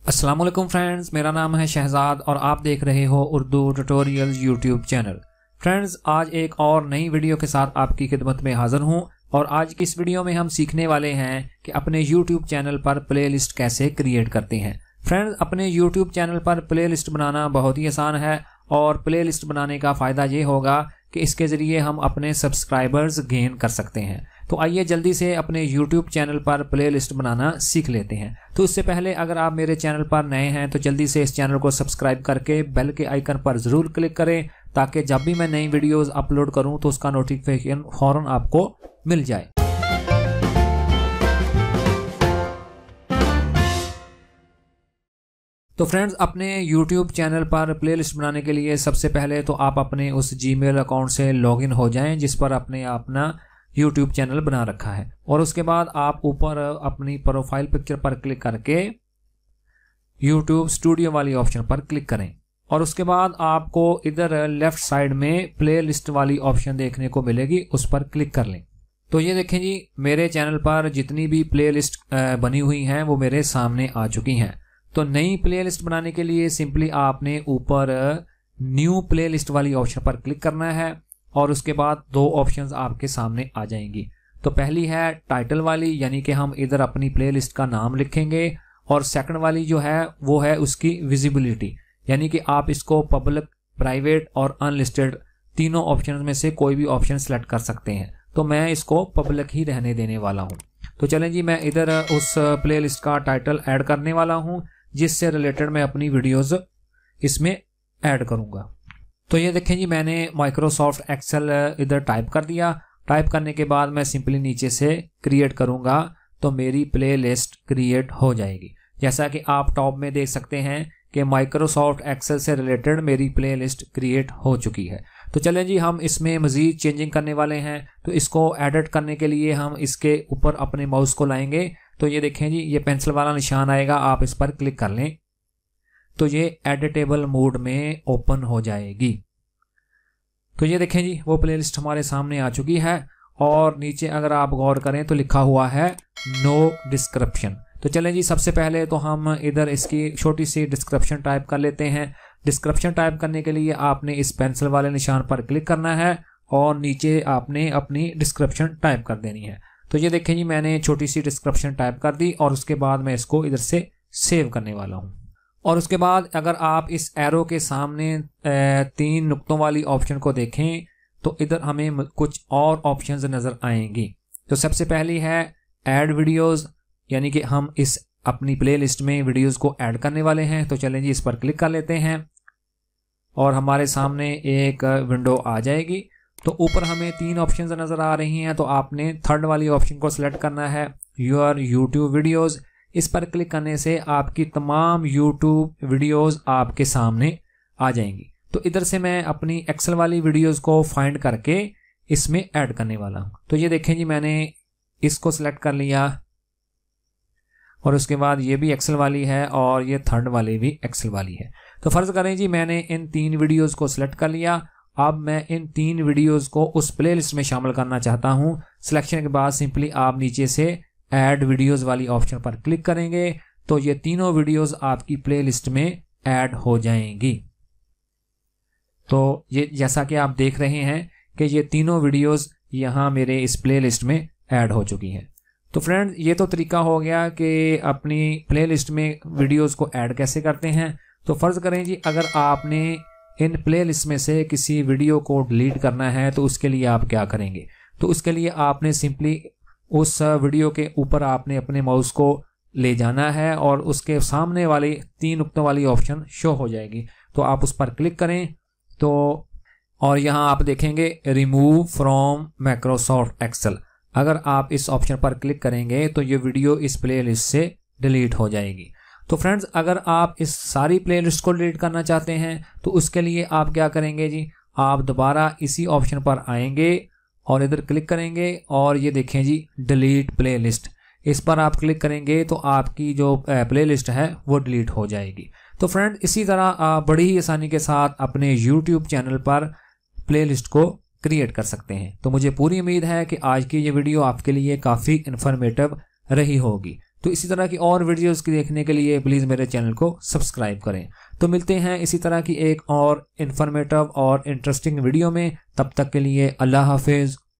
अस्सलाम वालेकुम फ्रेंड्स, मेरा नाम है शहजाद और आप देख रहे हो Urdu tutorials YouTube channel. Friends, आज एक और नई वीडियो के साथ आपकी खिदमत में हाजिर हूं और आज की इस वीडियो में हम सीखने वाले हैं कि अपने यूट्यूब चैनल पर प्लेलिस्ट कैसे क्रिएट करते हैं। फ्रेंड्स, अपने यूट्यूब चैनल पर प्लेलिस्ट बनाना बहुत ही आसान है और प्लेलिस्ट बनाने का फ़ायदा ये होगा कि इसके ज़रिए हम अपने सब्सक्राइबर्स गेन कर सकते हैं। तो आइए जल्दी से अपने YouTube चैनल पर प्लेलिस्ट बनाना सीख लेते हैं। तो इससे पहले अगर आप मेरे चैनल पर नए हैं तो जल्दी से इस चैनल को सब्सक्राइब करके बेल के आइकन पर ज़रूर क्लिक करें ताकि जब भी मैं नई वीडियोस अपलोड करूं तो उसका नोटिफिकेशन फ़ौरन आपको मिल जाए। तो फ्रेंड्स, अपने YouTube चैनल पर प्लेलिस्ट बनाने के लिए सबसे पहले तो आप अपने उस जीमेल अकाउंट से लॉगिन हो जाएं जिस पर आपने अपना YouTube चैनल बना रखा है और उसके बाद आप ऊपर अपनी प्रोफाइल पिक्चर पर क्लिक करके YouTube स्टूडियो वाली ऑप्शन पर क्लिक करें और उसके बाद आपको इधर लेफ्ट साइड में प्लेलिस्ट वाली ऑप्शन देखने को मिलेगी, उस पर क्लिक कर लें। तो ये देखें जी, मेरे चैनल पर जितनी भी प्लेलिस्ट बनी हुई हैं वो मेरे सामने आ चुकी हैं। तो नई प्लेलिस्ट बनाने के लिए सिंपली आपने ऊपर न्यू प्लेलिस्ट वाली ऑप्शन पर क्लिक करना है और उसके बाद दो ऑप्शंस आपके सामने आ जाएंगी। तो पहली है टाइटल वाली, यानी कि हम इधर अपनी प्लेलिस्ट का नाम लिखेंगे, और सेकंड वाली जो है वो है उसकी विजिबिलिटी, यानी कि आप इसको पब्लिक, प्राइवेट और अनलिस्टेड तीनों ऑप्शन में से कोई भी ऑप्शन सेलेक्ट कर सकते हैं। तो मैं इसको पब्लिक ही रहने देने वाला हूँ। तो चलें जी, मैं इधर उस प्लेलिस्ट का टाइटल ऐड करने वाला हूँ जिससे रिलेटेड मैं अपनी वीडियोज़ इसमें ऐड करूँगा। तो ये देखें जी, मैंने माइक्रोसॉफ्ट एक्सेल इधर टाइप कर दिया। टाइप करने के बाद मैं सिंपली नीचे से क्रिएट करूंगा तो मेरी प्लेलिस्ट क्रिएट हो जाएगी। जैसा कि आप टॉप में देख सकते हैं कि माइक्रोसॉफ्ट एक्सेल से रिलेटेड मेरी प्लेलिस्ट क्रिएट हो चुकी है। तो चलें जी, हम इसमें मज़ीद चेंजिंग करने वाले हैं। तो इसको एडिट करने के लिए हम इसके ऊपर अपने माउस को लाएंगे। तो ये देखें जी, ये पेंसिल वाला निशान आएगा, आप इस पर क्लिक कर लें तो ये एडिटेबल मोड में ओपन हो जाएगी। तो ये देखें जी, वो प्लेलिस्ट हमारे सामने आ चुकी है और नीचे अगर आप गौर करें तो लिखा हुआ है नो डिस्क्रिप्शन। तो चलें जी, सबसे पहले तो हम इधर इसकी छोटी सी डिस्क्रिप्शन टाइप कर लेते हैं। डिस्क्रिप्शन टाइप करने के लिए आपने इस पेंसिल वाले निशान पर क्लिक करना है और नीचे आपने अपनी डिस्क्रिप्शन टाइप कर देनी है। तो ये देखें जी, मैंने छोटी सी डिस्क्रिप्शन टाइप कर दी और उसके बाद मैं इसको इधर से सेव करने वाला हूँ। और उसके बाद अगर आप इस एरो के सामने तीन नुक्तों वाली ऑप्शन को देखें तो इधर हमें कुछ और ऑप्शंस नज़र आएंगी। तो सबसे पहली है ऐड वीडियोस, यानी कि हम इस अपनी प्लेलिस्ट में वीडियोस को ऐड करने वाले हैं। तो चलें जी, इस पर क्लिक कर लेते हैं और हमारे सामने एक विंडो आ जाएगी। तो ऊपर हमें तीन ऑप्शंस नज़र आ रही हैं। तो आपने थर्ड वाली ऑप्शन को सिलेक्ट करना है, योर यूट्यूब वीडियोज़। इस पर क्लिक करने से आपकी तमाम YouTube वीडियोस आपके सामने आ जाएंगी। तो इधर से मैं अपनी एक्सेल वाली वीडियोस को फाइंड करके इसमें ऐड करने वाला हूँ। तो ये देखें जी, मैंने इसको सिलेक्ट कर लिया और उसके बाद ये भी एक्सेल वाली है और ये थर्ड वाली भी एक्सेल वाली है। तो फ़र्ज़ करें जी, मैंने इन तीन वीडियोज़ को सिलेक्ट कर लिया। अब मैं इन तीन वीडियोज़ को उस प्लेलिस्ट में शामिल करना चाहता हूँ। सिलेक्शन के बाद सिंपली आप नीचे से ऐड वीडियोस वाली ऑप्शन पर क्लिक करेंगे तो ये तीनों वीडियोस आपकी प्लेलिस्ट में ऐड हो जाएंगी। तो ये जैसा कि आप देख रहे हैं कि ये तीनों वीडियोस यहाँ मेरे इस प्लेलिस्ट में ऐड हो चुकी हैं। तो फ्रेंड्स, ये तो तरीका हो गया कि अपनी प्लेलिस्ट में वीडियोस को ऐड कैसे करते हैं। तो फ़र्ज़ करें जी, अगर आपने इन प्लेलिस्ट में से किसी वीडियो को डिलीट करना है तो उसके लिए आप क्या करेंगे। तो उसके लिए आपने सिंपली उस वीडियो के ऊपर आपने अपने माउस को ले जाना है और उसके सामने वाली तीन नुक्तों वाली ऑप्शन शो हो जाएगी। तो आप उस पर क्लिक करें तो और यहाँ आप देखेंगे रिमूव फ्रॉम माइक्रोसॉफ्ट एक्सेल। अगर आप इस ऑप्शन पर क्लिक करेंगे तो ये वीडियो इस प्लेलिस्ट से डिलीट हो जाएगी। तो फ्रेंड्स, अगर आप इस सारी प्लेलिस्ट को डिलीट करना चाहते हैं तो उसके लिए आप क्या करेंगे जी, आप दोबारा इसी ऑप्शन पर आएंगे और इधर क्लिक करेंगे और ये देखें जी, डिलीट प्लेलिस्ट। इस पर आप क्लिक करेंगे तो आपकी जो प्लेलिस्ट है वो डिलीट हो जाएगी। तो फ्रेंड, इसी तरह आप बड़ी ही आसानी के साथ अपने YouTube चैनल पर प्लेलिस्ट को क्रिएट कर सकते हैं। तो मुझे पूरी उम्मीद है कि आज की ये वीडियो आपके लिए काफ़ी इन्फॉर्मेटिव रही होगी। तो इसी तरह की और वीडियोस की देखने के लिए प्लीज़ मेरे चैनल को सब्सक्राइब करें। तो मिलते हैं इसी तरह की एक और इन्फॉर्मेटिव और इंटरेस्टिंग वीडियो में। तब तक के लिए अल्लाह हाफिज़।